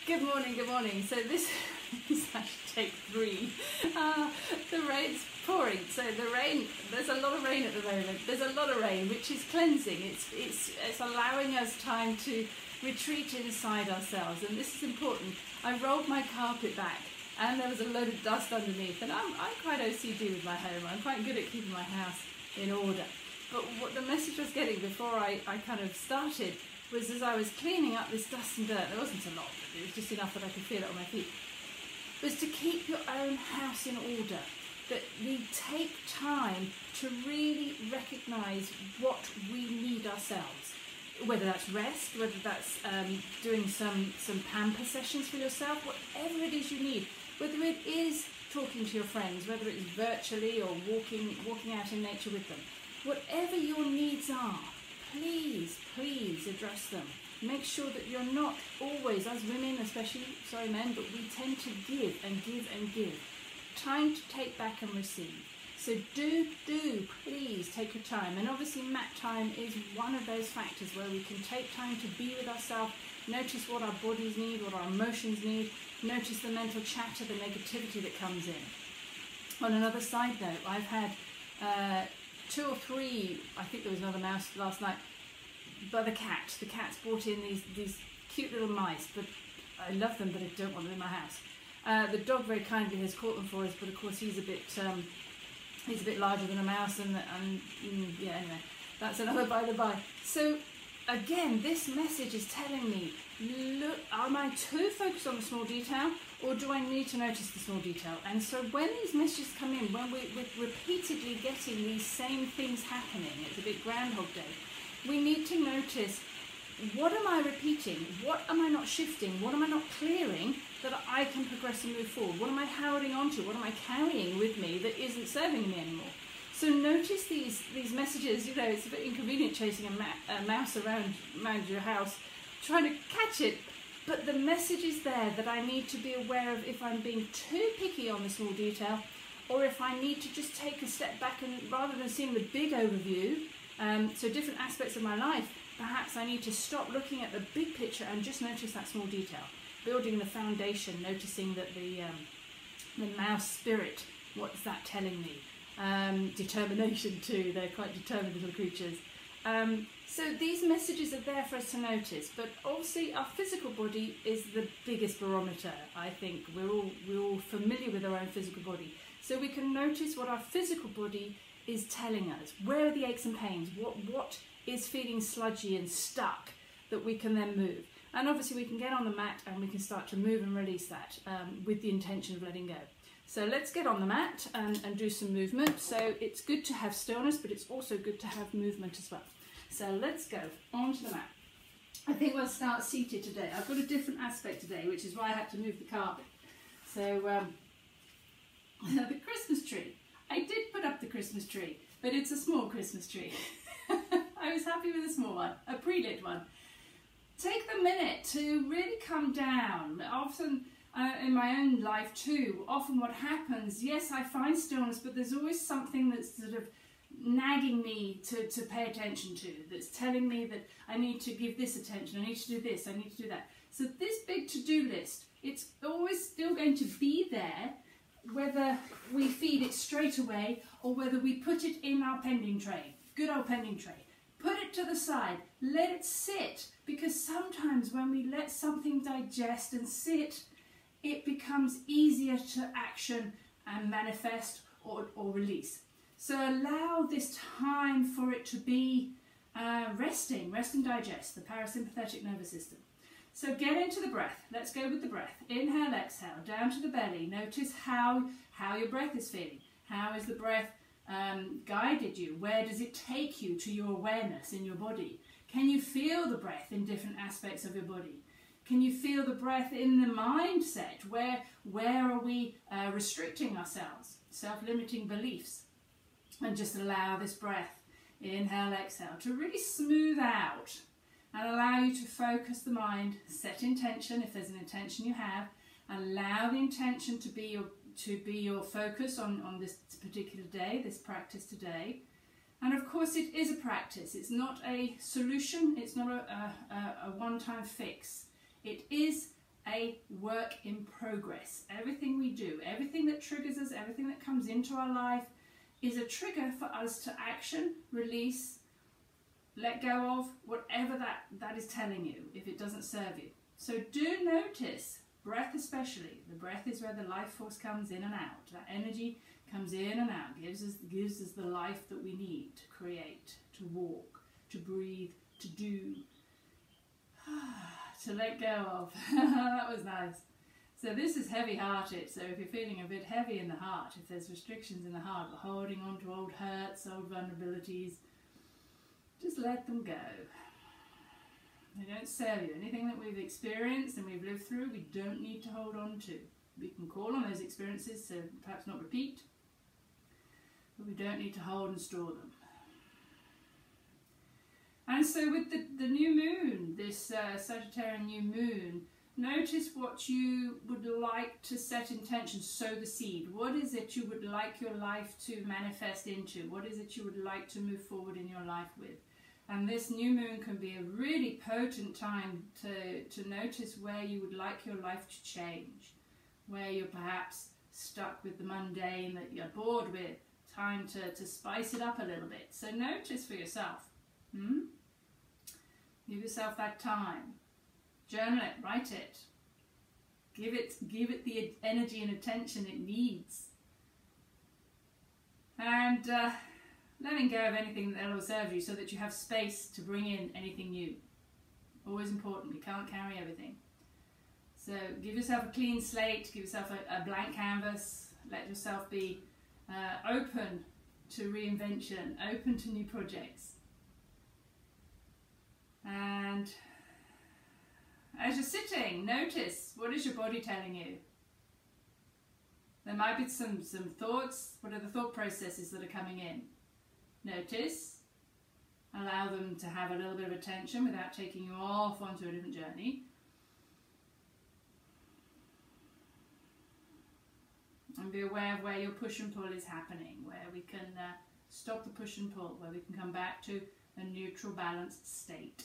Good morning, good morning. So this is actually take 3. The rain's pouring. So the rain, there's a lot of rain at the moment. There's a lot of rain, which is cleansing. It's allowing us time to retreat inside ourselves, and this is important. I rolled my carpet back and there was a load of dust underneath, and I'm quite OCD with my home. I'm quite good at keeping my house in order. But what the message I was getting before I kind of started was, as I was cleaning up this dust and dirt, there wasn't a lot, but it was just enough that I could feel it on my feet, was to keep your own house in order. That we take time to really recognise what we need ourselves. Whether that's rest, whether that's doing some pamper sessions for yourself, whatever it is you need. Whether it is talking to your friends, whether it's virtually or walking out in nature with them. Whatever your needs are, please address them. Make sure that you're not always, as women especially, sorry men, but we tend to give and give and give. Time to take back and receive. So do please take your time. And obviously mat time is one of those factors where we can take time to be with ourselves, notice what our bodies need, what our emotions need, notice the mental chatter, the negativity that comes in. On another side note, I've had 2 or 3, I think there was another mouse last night, by the cat. The cat's brought in these cute little mice, but I love them, but I don't want them in my house. The dog very kindly has caught them for us, but of course he's a bit larger than a mouse, and yeah, anyway, that's another by the by. So again, this message is telling me, look, am I too focused on the small detail, or do I need to notice the small detail? And so when these messages come in, when we're repeatedly getting these same things happening, it's a bit Groundhog Day, we need to notice, what am I repeating? What am I not shifting? What am I not clearing that I can progress and move forward? What am I holding on to? What am I carrying with me that isn't serving me anymore? So notice these messages. You know, it's a bit inconvenient chasing a mouse around your house, trying to catch it. But the message is there that I need to be aware of if I'm being too picky on the small detail, or if I need to just take a step back and rather than seeing the big overview, so different aspects of my life, perhaps I need to stop looking at the big picture and just notice that small detail. Building the foundation, noticing that the mouse spirit, what's that telling me? Determination too, they're quite determined little creatures. So these messages are there for us to notice, but obviously our physical body is the biggest barometer. I think we're all familiar with our own physical body. So we can notice what our physical body is telling us. Where are the aches and pains? What is feeling sludgy and stuck that we can then move? And obviously we can get on the mat and we can start to move and release that with the intention of letting go. So let's get on the mat and do some movement. So it's good to have stillness, but it's also good to have movement as well. So let's go onto the mat. I think we'll start seated today. I've got a different aspect today, which is why I had to move the carpet. So the Christmas tree. I did put up the Christmas tree, but it's a small Christmas tree. I was happy with a small one, a pre-lit one. Take the minute to really come down. Often in my own life too, often what happens, yes, I find stillness, but there's always something that's sort of nagging me to pay attention to, that's telling me that I need to give this attention, I need to do this, I need to do that. So this big to-do list, it's always still going to be there, whether we feed it straight away or whether we put it in our pending tray, good old pending tray. Put it to the side, let it sit, because sometimes when we let something digest and sit, it becomes easier to action and manifest or release. So allow this time for it to be rest and digest, the parasympathetic nervous system. So get into the breath. Let's go with the breath. Inhale, exhale, down to the belly. Notice how your breath is feeling. How is the breath guided you? Where does it take you to your awareness in your body? Can you feel the breath in different aspects of your body? Can you feel the breath in the mindset? Where are we restricting ourselves? Self-limiting beliefs. And just allow this breath, inhale, exhale, to really smooth out and allow you to focus the mind, set intention if there's an intention you have, allow the intention to be your focus on this particular day, this practice today. And of course it is a practice, it's not a solution, it's not a one-time fix. It is a work in progress. Everything we do, everything that triggers us, everything that comes into our life is a trigger for us to action, release, let go of, whatever that is telling you, if it doesn't serve you. So do notice, breath especially. The breath is where the life force comes in and out. That energy comes in and out, gives us the life that we need to create, to walk, to breathe, to do, to let go of. That was nice. So this is heavy-hearted. So if you're feeling a bit heavy in the heart, if there's restrictions in the heart, holding on to old hurts, old vulnerabilities, just let them go. They don't serve you. Anything that we've experienced and we've lived through, we don't need to hold on to. We can call on those experiences to perhaps not repeat, but we don't need to hold and store them. And so with the new moon, this Sagittarian new moon, notice what you would like to set intention, sow the seed. What is it you would like your life to manifest into? What is it you would like to move forward in your life with? And this new moon can be a really potent time to notice where you would like your life to change, where you're perhaps stuck with the mundane that you're bored with. Time to spice it up a little bit. So notice for yourself. Give yourself that time. Journal it, write it. Give it the energy and attention it needs. And letting go of anything that will serve you so that you have space to bring in anything new. Always important. You can't carry everything. So give yourself a clean slate. Give yourself a blank canvas. Let yourself be open to reinvention, open to new projects. And as you're sitting, notice, what is your body telling you? There might be some thoughts. What are the thought processes that are coming in? Notice, allow them to have a little bit of attention without taking you off onto a different journey. And be aware of where your push and pull is happening, where we can stop the push and pull, where we can come back to a neutral, balanced state.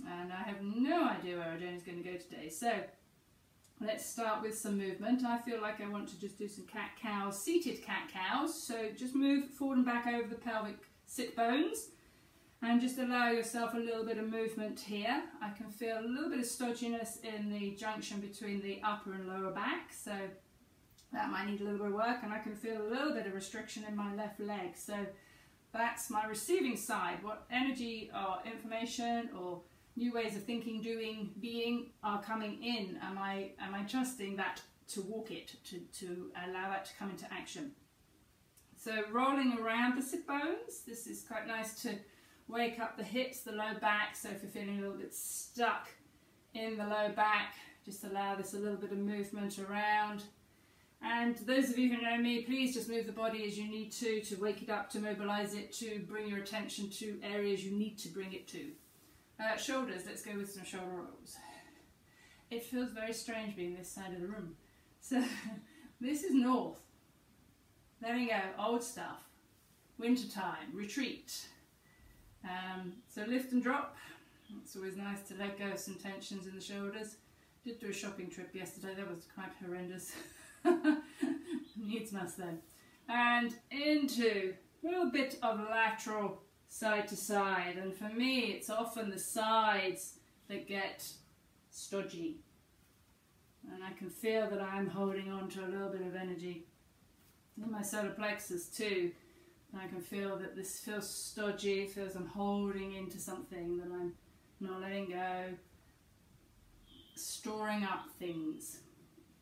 And I have no idea where our journey is going to go today. So let's start with some movement. I feel like I want to just do some cat-cows, seated cat-cows. So just move forward and back over the pelvic sit bones. And just allow yourself a little bit of movement here. I can feel a little bit of stodginess in the junction between the upper and lower back. So that might need a little bit of work. And I can feel a little bit of restriction in my left leg. So that's my receiving side. What energy or information or new ways of thinking, doing, being are coming in? Am I trusting that to walk it, to allow that to come into action? So rolling around the sit bones. This is quite nice to wake up the hips, the low back. So if you're feeling a little bit stuck in the low back, just allow this a little bit of movement around. And those of you who know me, please just move the body as you need to wake it up, to mobilize it, to bring your attention to areas you need to bring it to. Shoulders, let's go with some shoulder rolls. It feels very strange being this side of the room. So this is north. Letting go, old stuff, winter time, retreat. So lift and drop. It's always nice to let go of some tensions in the shoulders. Did do a shopping trip yesterday, that was quite horrendous. Needs must then. And into a little bit of lateral side to side. And for me, it's often the sides that get stodgy. And I can feel that I'm holding on to a little bit of energy in my solar plexus too. And I can feel that this feels stodgy, it feels I'm holding into something that I'm not letting go, storing up things.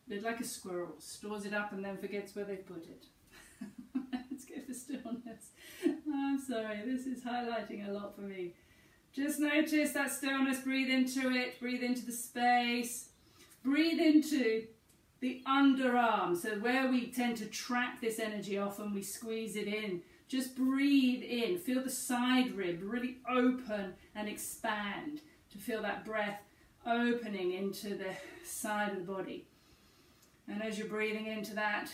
A bit like a squirrel, stores it up and then forgets where they've put it. Let's go for stillness. I'm sorry, this is highlighting a lot for me. Just notice that stillness, breathe into it, breathe into the space, breathe into the underarm. So where we tend to trap this energy often, we squeeze it in. Just breathe in, feel the side rib really open and expand, to feel that breath opening into the side of the body. And as you're breathing into that,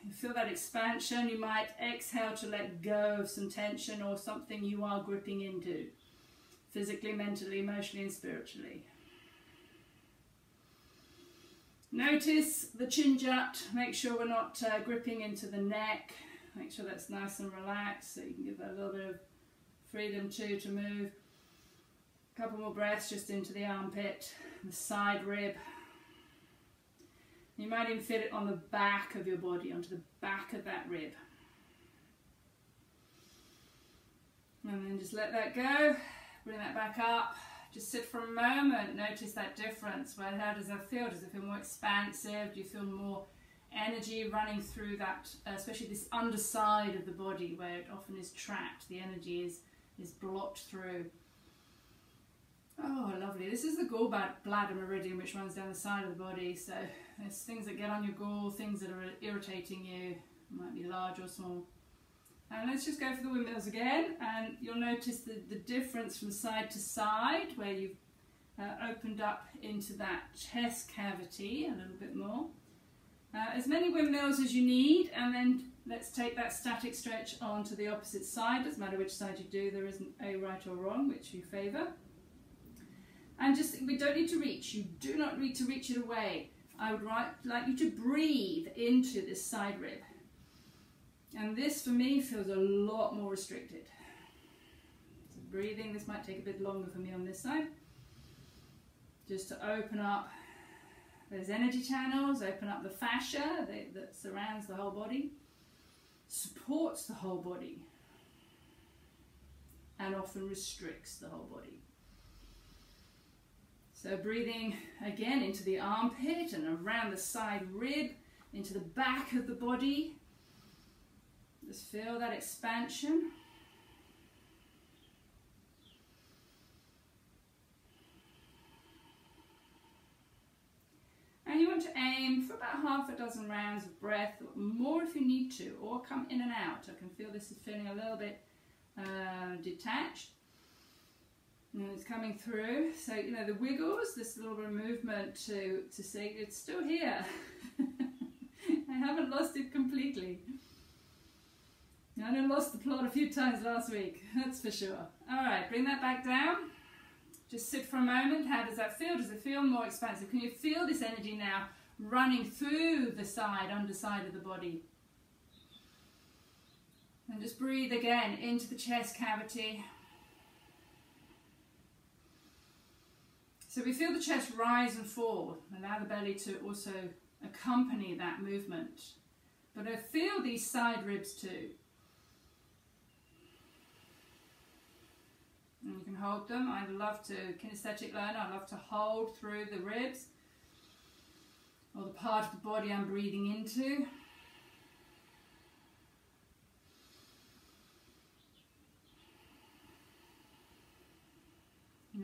you feel that expansion. You might exhale to let go of some tension or something you are gripping into. physically, mentally, emotionally and spiritually. Notice the chin jut, make sure we're not gripping into the neck, make sure that's nice and relaxed so you can give that a little bit of freedom too to move. A couple more breaths just into the armpit, the side rib. You might even feel it on the back of your body, onto the back of that rib. And then just let that go, bring that back up. Just sit for a moment, notice that difference. Well, how does that feel? Does it feel more expansive? Do you feel more energy running through that, especially this underside of the body where it often is trapped? The energy is blocked through. Oh, lovely. This is the gallbladder meridian which runs down the side of the body. So there's things that get on your gall, things that are irritating you. It might be large or small. And let's just go for the windmills again, and you'll notice the difference from side to side where you've opened up into that chest cavity a little bit more. As many windmills as you need, and then let's take that static stretch onto the opposite side. Doesn't matter which side you do, there isn't a right or wrong, which you favour. And just, we don't need to reach, you do not need to reach it away. I would like you to breathe into this side rib. And this, for me, feels a lot more restricted. So breathing, this might take a bit longer for me on this side. Just to open up those energy channels, open up the fascia that surrounds the whole body, supports the whole body, and often restricts the whole body. So breathing again into the armpit and around the side rib, into the back of the body. Just feel that expansion. And you want to aim for about half a dozen rounds of breath, more if you need to, or come in and out. I can feel this is feeling a little bit detached. And it's coming through. So, you know, the wiggles, this little bit of movement to say it's still here. I haven't lost it completely. I done lost the plot a few times last week, that's for sure. Alright, bring that back down. Just sit for a moment. How does that feel? Does it feel more expansive? Can you feel this energy now running through the side, underside of the body? And just breathe again into the chest cavity. So we feel the chest rise and fall. Allow the belly to also accompany that movement. But I feel these side ribs too. And you can hold them. I love to, kinesthetic learner, I love to hold through the ribs or the part of the body I'm breathing into.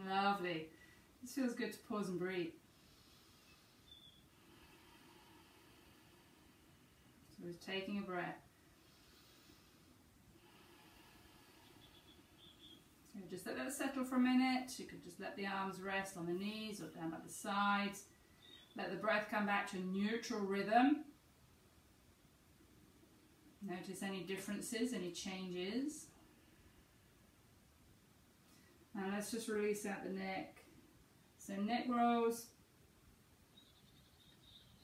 Lovely. This feels good to pause and breathe. So we're taking a breath. So just let that settle for a minute. You could just let the arms rest on the knees or down by the sides. Let the breath come back to a neutral rhythm. Notice any differences, any changes. And let's just release out the neck. So neck rolls.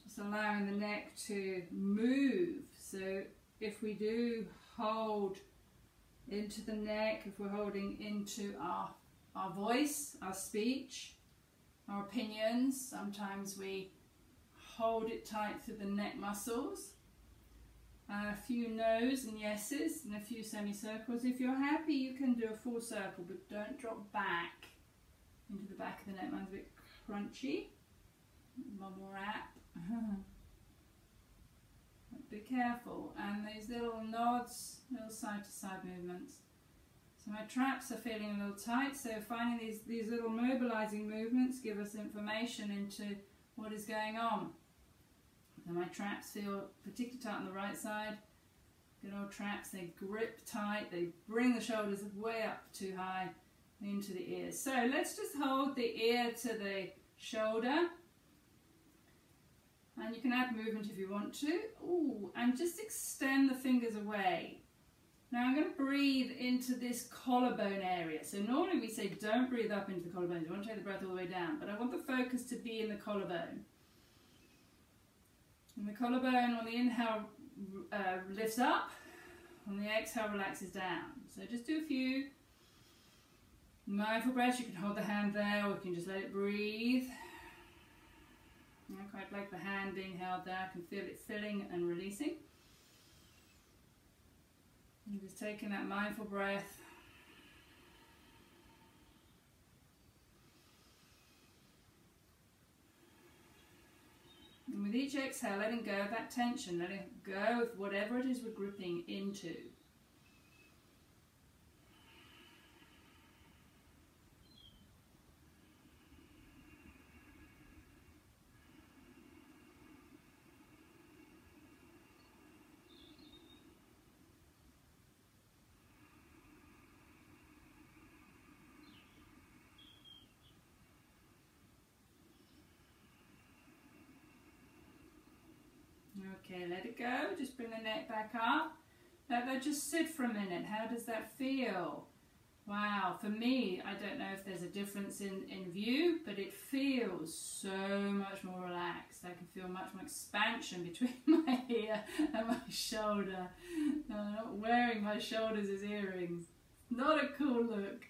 Just allowing the neck to move. So if we do hold into the neck, if we're holding into our voice, our speech, our opinions, sometimes we hold it tight through the neck muscles. A few no's and yeses and a few semicircles. If you're happy, you can do a full circle, but don't drop back into the back of the neck. Mine's a bit crunchy. One more app. Be careful. And these little nods, little side to side movements. So my traps are feeling a little tight, so finding these little mobilizing movements give us information into what is going on. So my traps feel particularly tight on the right side. Good old traps, they grip tight, they bring the shoulders way up too high into the ears. So let's just hold the ear to the shoulder. And you can add movement if you want to. Ooh, and just extend the fingers away. Now I'm going to breathe into this collarbone area. So normally we say don't breathe up into the collarbone. You want to take the breath all the way down. But I want the focus to be in the collarbone. And the collarbone on the inhale lifts up. On the exhale relaxes down. So just do a few mindful breaths. You can hold the hand there or you can just let it breathe. I quite like the hand being held there. I can feel it filling and releasing. And just taking that mindful breath. And with each exhale, letting go of that tension, letting go of whatever it is we're gripping into. Okay, let it go. Just bring the neck back up. Let that just sit for a minute. How does that feel? Wow, for me, I don't know if there's a difference in view, but it feels so much more relaxed. I can feel much more expansion between my ear and my shoulder. No, I'm not wearing my shoulders as earrings. Not a cool look.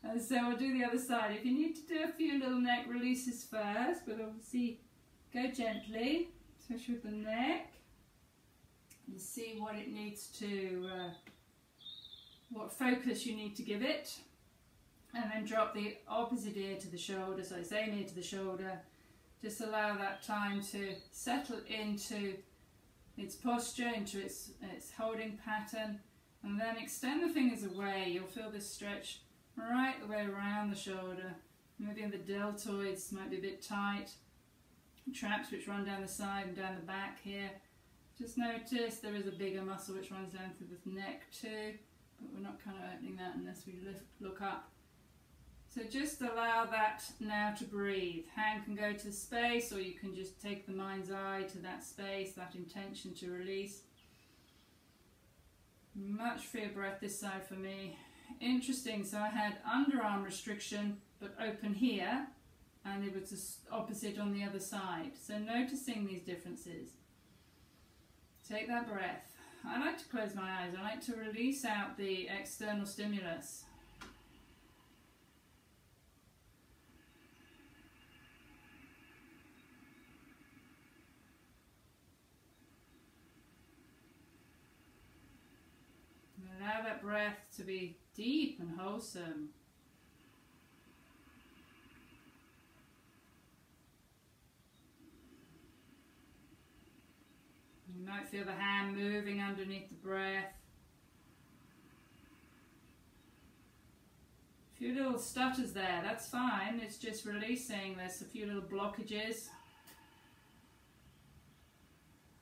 And so I'll do the other side. If you need to do a few little neck releases first, but obviously go gently. Especially with the neck, and see what it needs to, what focus you need to give it, and then drop the opposite ear to the shoulder, so same ear to the shoulder. Just allow that time to settle into its posture, into its holding pattern, and then extend the fingers away. You'll feel this stretch right the way around the shoulder. Maybe in the deltoids might be a bit tight. Traps which run down the side and down the back here. Just notice there is a bigger muscle which runs down through the neck too, but we're not kind of opening that unless we look up. So just allow that now to breathe. Hand can go to the space, or you can just take the mind's eye to that space, that intention to release. Much freer breath this side for me. Interesting, so I had underarm restriction but open here, and it was the opposite on the other side. So noticing these differences. Take that breath. I like to close my eyes. I like to release out the external stimulus. And allow that breath to be deep and wholesome. You might feel the hand moving underneath the breath. A few little stutters there, that's fine. It's just releasing. There's a few little blockages.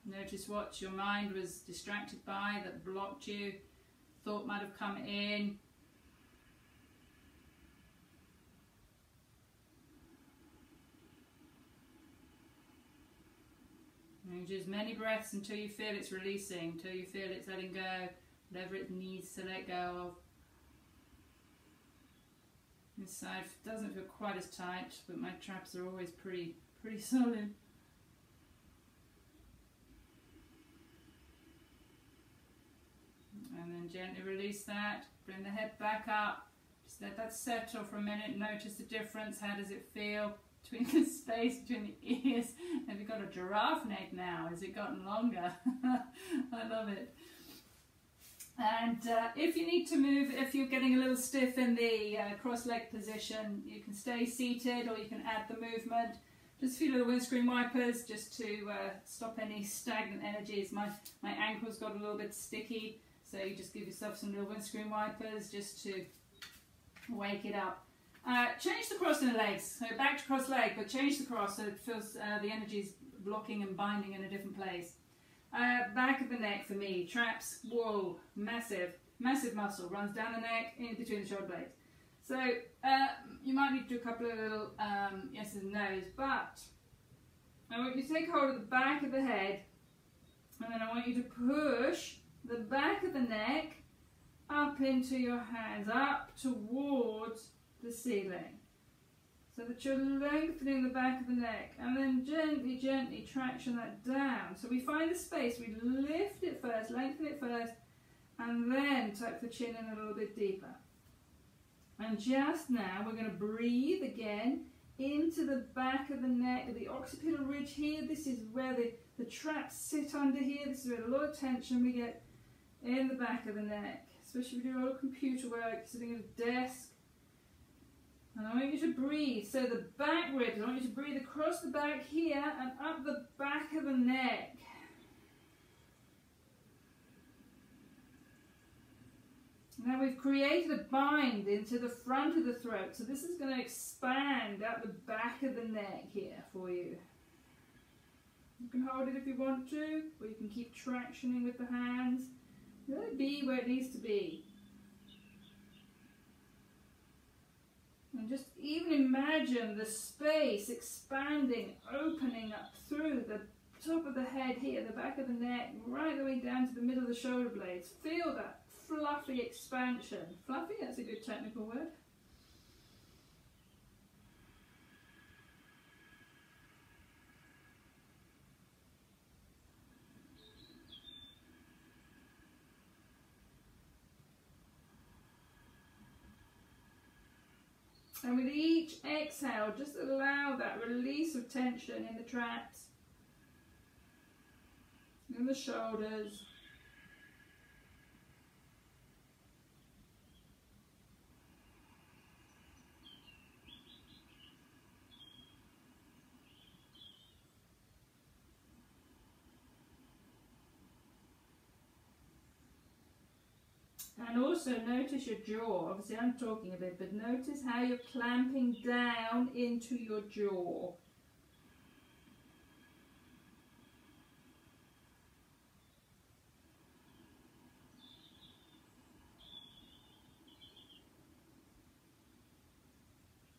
Notice what your mind was distracted by that blocked you. Thought might have come in. And do as many breaths until you feel it's releasing, until you feel it's letting go, whatever it needs to let go of. This side doesn't feel quite as tight, but my traps are always pretty solid. And then gently release that, bring the head back up, just let that settle for a minute, notice the difference, how does it feel between the space between the ears. Have you got a giraffe neck now? Has it gotten longer? I love it. And if you need to move, if you're getting a little stiff in the cross-leg position, you can stay seated or you can add the movement. Just a few little windscreen wipers just to stop any stagnant energies. My ankle's got a little bit sticky, so you just give yourself some little windscreen wipers just to wake it up. Change the cross in the legs, so back to cross leg, but change the cross so it feels the energy's blocking and binding in a different place. Back of the neck for me, traps, whoa, massive muscle, runs down the neck, in between the shoulder blades. So you might need to do a couple of little yeses and nos, but I want you to take hold of the back of the head, and then I want you to push the back of the neck up into your hands, up towards the ceiling. So that you're lengthening the back of the neck, and then gently, gently traction that down. So we find the space, we lift it first, lengthen it first, and then tuck the chin in a little bit deeper. And just now we're going to breathe again into the back of the neck, the occipital ridge here. This is where the traps sit under here. This is where a lot of tension we get in the back of the neck, especially if you do a lot of computer work, sitting at a desk. And I want you to breathe. So the back ribs, I want you to breathe across the back here and up the back of the neck. Now we've created a bind into the front of the throat. So this is going to expand out the back of the neck here for you. You can hold it if you want to, or you can keep tractioning with the hands. Let it be where it needs to be. And just even imagine the space expanding, opening up through the top of the head here, the back of the neck, right the way down to the middle of the shoulder blades. Feel that fluffy expansion. Fluffy, that's a good technical word. And with each exhale, just allow that release of tension in the traps, in the shoulders. And also notice your jaw. Obviously I'm talking a bit, but notice how you're clamping down into your jaw.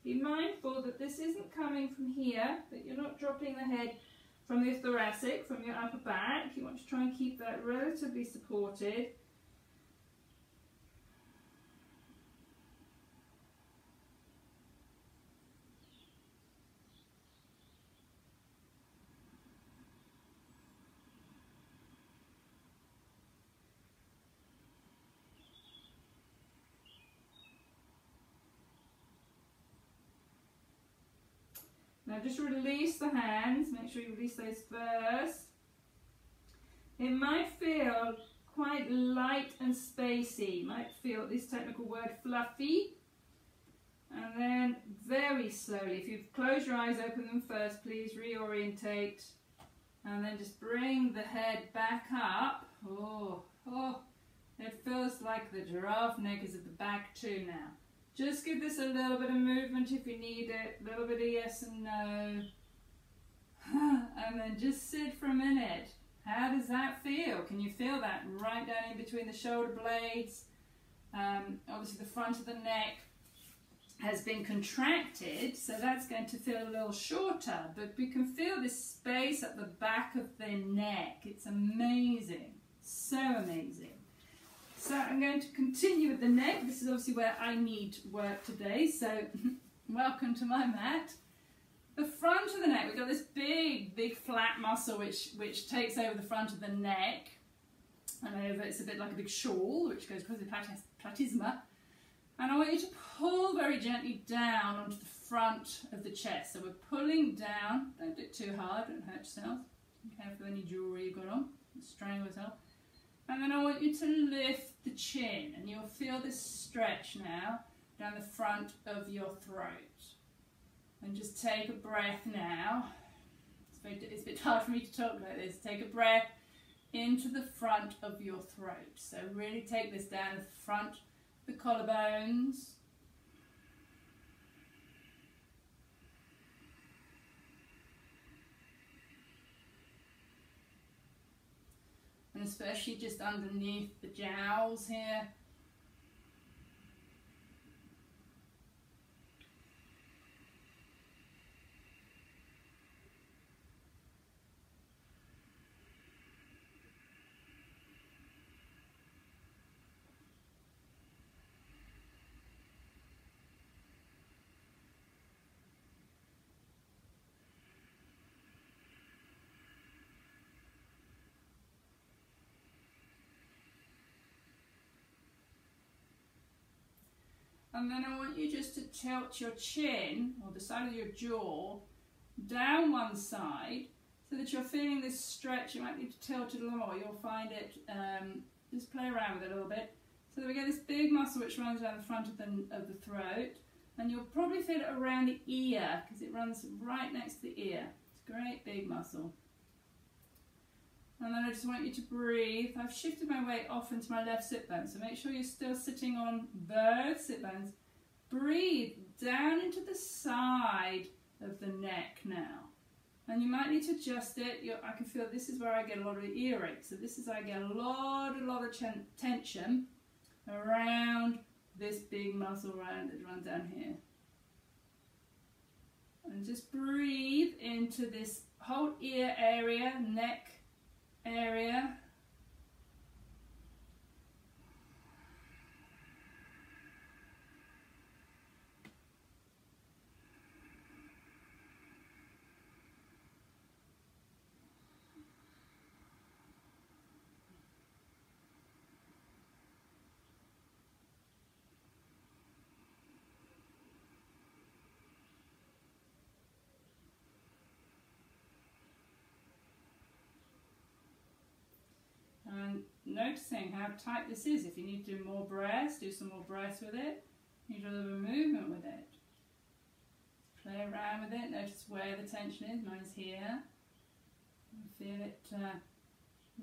Be mindful that this isn't coming from here, that you're not dropping the head from the thoracic, from your upper back. You want to try and keep that relatively supported. Now just release the hands, make sure you release those first. It might feel quite light and spacey, you might feel this technical word fluffy. And then very slowly, if you close your eyes, open them first, please reorientate. And then just bring the head back up. Oh, it feels like the giraffe neck is at the back too now. Just give this a little bit of movement if you need it, a little bit of yes and no. And then just sit for a minute. How does that feel? Can you feel that right down in between the shoulder blades? Obviously the front of the neck has been contracted, so that's going to feel a little shorter, but we can feel this space at the back of the neck. It's amazing, so amazing. So I'm going to continue with the neck. This is obviously where I need work today, so welcome to my mat. The front of the neck, we've got this big flat muscle which takes over the front of the neck and over. It's a bit like a big shawl which goes across the platysma. And I want you to pull very gently down onto the front of the chest. So we're pulling down, don't do it too hard, don't hurt yourself. Be careful with any jewellery you've got on, don't strangle yourself. And then I want you to lift the chin, and you'll feel this stretch now down the front of your throat. And just take a breath now. It's a bit hard for me to talk like this. Take a breath into the front of your throat. So really take this down the front, the collarbones. And especially just underneath the jowls here. And then I want you just to tilt your chin, or the side of your jaw, down one side, so that you're feeling this stretch. You might need to tilt it a little more. You'll find it, just play around with it a little bit. So that we get this big muscle which runs down the front of the throat. And you'll probably feel it around the ear, because it runs right next to the ear. It's a great big muscle. And then I just want you to breathe. I've shifted my weight off into my left sit bone, so make sure you're still sitting on both sit bones. Breathe down into the side of the neck now. And you might need to adjust it. I can feel this is where I get a lot of earache. So this is I get a lot of tension around this big muscle that runs down here. And just breathe into this whole ear area, neck area. And noticing how tight this is. If you need to do more breaths, do some more breaths with it. You need a little bit of movement with it. Play around with it. Notice where the tension is. Mine's here. Feel it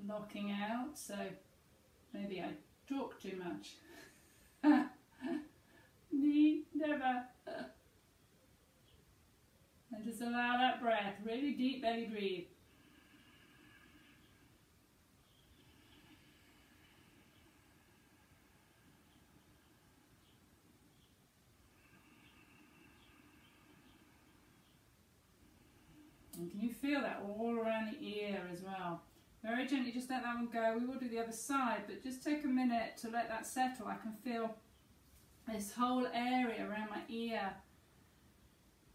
locking out. So maybe I talk too much. Never. And just allow that breath. Really deep belly breathe. And can you feel that all around the ear as well? Very gently, just let that one go. We will do the other side, but just take a minute to let that settle. I can feel this whole area around my ear.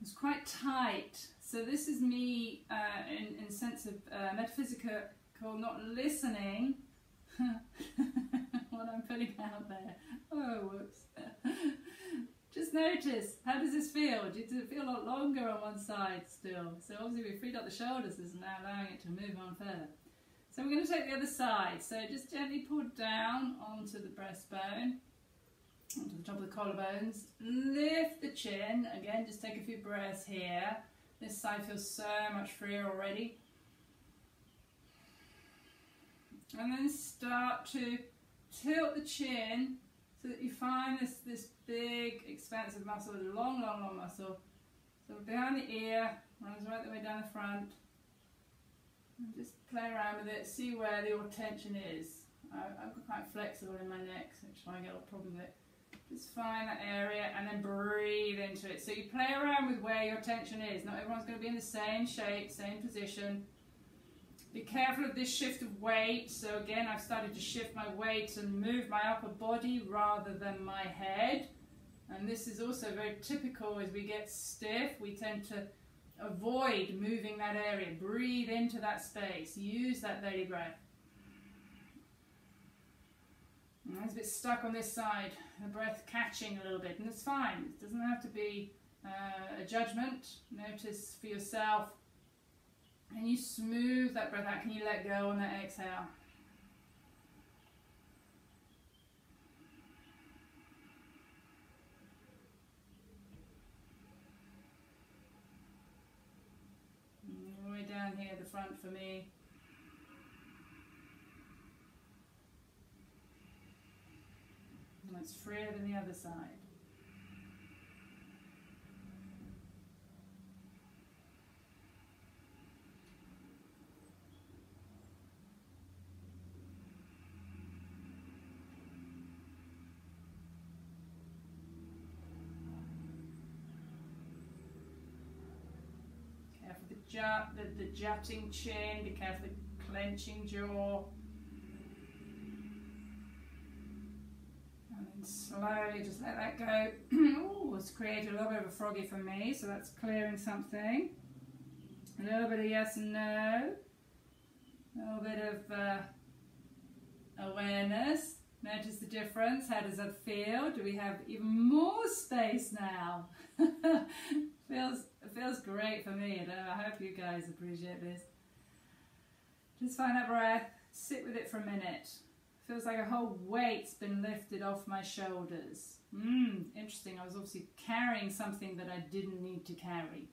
It's quite tight. So this is me in sense of metaphysical, not listening what I'm putting out there. Oh, whoops. Just notice, how does this feel? Does it feel a lot longer on one side still? So obviously we freed up the shoulders, this is now allowing it to move on further. So we're going to take the other side. So just gently pull down onto the breastbone, onto the top of the collarbones. Lift the chin. Again, just take a few breaths here. This side feels so much freer already. And then start to tilt the chin so that you find this big expansive muscle, a long muscle. So behind the ear, runs right the way down the front. And just play around with it, see where your tension is. I'm quite flexible in my neck, so that's why I get a problem with it. Just find that area and then breathe into it. So you play around with where your tension is. Not everyone's going to be in the same shape, same position. Be careful of this shift of weight. So again, I've started to shift my weight and move my upper body rather than my head. And this is also very typical as we get stiff. We tend to avoid moving that area. Breathe into that space. Use that belly breath. And it's a bit stuck on this side. The breath catching a little bit. And it's fine. It doesn't have to be a judgment. Notice for yourself. Can you smooth that breath out? Can you let go on that exhale? All the way down here at the front for me. And it's freer than the other side. The jutting chin, be careful the clenching jaw. And then slowly just let that go. Ooh, it's created a little bit of a froggy for me, so that's clearing something. A little bit of yes and no. A little bit of awareness. Notice the difference. How does that feel? Do we have even more space now? feels great for me. I hope you guys appreciate this. Just find that breath. Sit with it for a minute. Feels like a whole weight's been lifted off my shoulders. Interesting. I was obviously carrying something that I didn't need to carry.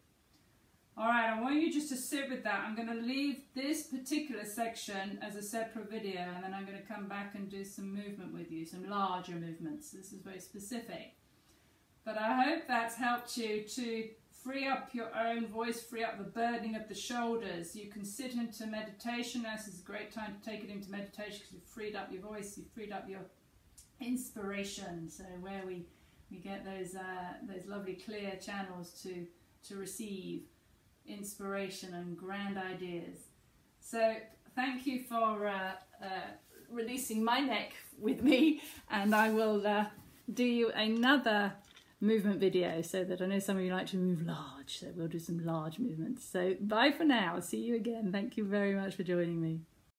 Alright, I want you just to sit with that. I'm going to leave this particular section as a separate video, and then I'm going to come back and do some movement with you, some larger movements. This is very specific. But I hope that's helped you to free up your own voice, free up the burdening of the shoulders. You can sit into meditation. This is a great time to take it into meditation because you've freed up your voice, you've freed up your inspiration. So where we get those lovely clear channels to receive inspiration and grand ideas. So thank you for releasing my neck with me, and I will do you another movement video, so that I know some of you like to move large, so we'll do some large movements. So bye for now. See you again. Thank you very much for joining me.